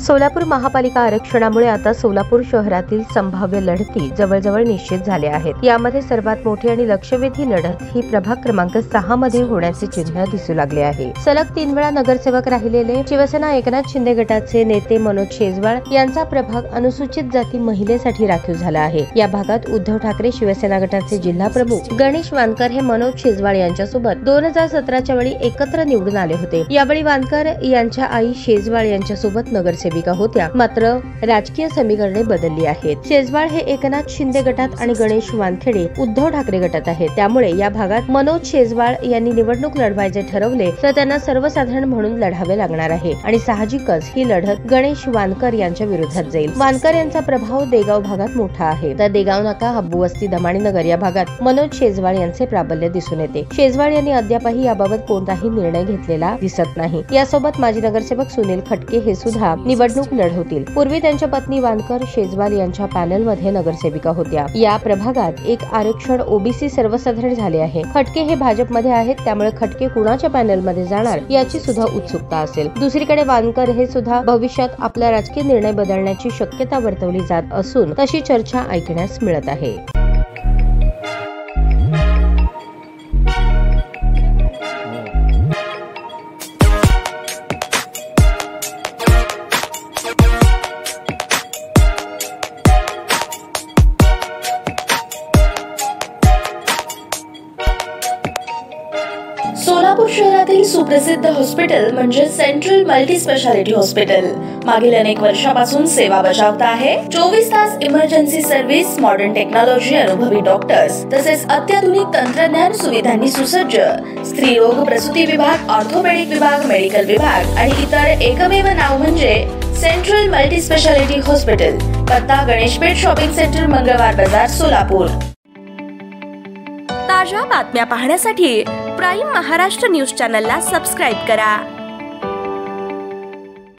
सोलापूर महापालिका आरक्षणामुळे आता सोलापूर शहरातील संभाव्य लढती जवळजवळ निश्चित झाल्या आहेत। यामध्ये सर्वात मोठी आणि लक्षवेधी लढत ही प्रभाग क्रमांक 6 मध्ये होण्याचे चिन्ह दिसू लागले आहे। सलग 3 वेळा नगरसेवक राहिलेले शिवसेना एकनाथ शिंदे गटाचे नेते मनोज शेजवाळ यांचा प्रभाग अनुसूचित जाती महिलेसाठी राखीव झाला आहे। या भागात उद्धव ठाकरे शिवसेना गटाचे जिल्हा प्रमुख गणेश वानकर हे मनोज शेजवाळ यांच्यासोबत 2017च्या वेळी एकत्र निवडून आले होते। यावेळी वानकर यांच्या आई शेजवाळ यांच्यासोबत नगरसेविका होत्या, मात्र राजकीय समीकरणे बदलली आहेत। शेजवाळ हे एकनाथ शिंदे गटात आणि गणेश वानखेडे उद्धव ठाकरे गटात आहेत। त्यामुळे या भागात मनोज शेजवाळ यांनी निवडणूक लढवायचे ठरवले तर त्यांना सर्वसाधारण म्हणून लढावे लागणार आहे आणि साहजिकच ही लढत गणेश वानकर यांच्या विरोधात जाईल। वानकर यांचा प्रभाव देगाव भागात मोठा आहे, तर देगाव नाका, हब्बू वस्ती, दमाणी नगर या भागात मनोज शेजवाळ यांचे प्राबल्य दिसून येते। शेजवाळ यांनी अद्यापही याबाबत कोणताही निर्णय घेतलेला दिसत नाही। यासोबत माजी नगरसेवक सुनील खटके हे सुद्धा निवडणूक लढवतील। पूर्वी त्यांच्या पत्नी वानकर शेजवाल यांच्या पॅनलमध्ये नगरसेविका होत्या। या प्रभागात एक आरक्षण ओबीसी सर्वसाधारण झाले आहे। खटके हे भाजपमध्ये आहेत, त्यामुळे खटके कुणाच्या पॅनलमध्ये जाणार याची सुद्धा उत्सुकता असेल। दुसरीकडे वानकर हे सुद्धा भविष्यात आपला राजकीय निर्णय बदलण्याची शक्यता वर्तवली जात असून तशी चर्चा ऐकण्यास मिळत आहे। सोलापूर शहरातील सुप्रसिद्ध हॉस्पिटल म्हणजे सेंट्रल मल्टी स्पेशालिटी हॉस्पिटल मागील अनेक वर्षापासून सेवा बजावत आहे। 24 तास इमर्जन्सी सर्व्हिस, मॉडर्न टेक्नॉलॉजी, अनुभवी डॉक्टर्स तसेच अत्याधुनिक तंत्रज्ञान सुविधांनी सुसज्ज स्त्रीरोग प्रसूती विभाग, ऑर्थोपेडिक विभाग, मेडिकल विभाग आणि इतर एकमेव नाव म्हणजे सेंट्रल मल्टी स्पेशालिटी हॉस्पिटल। पत्ता गणेशपेठ शॉपिंग सेंटर, मंगळवार बाजार, सोलापूर। ताज्या बातम्या पाहण्यासाठी प्राईम महाराष्ट्र न्यूज चॅनलला सबस्क्राईब करा।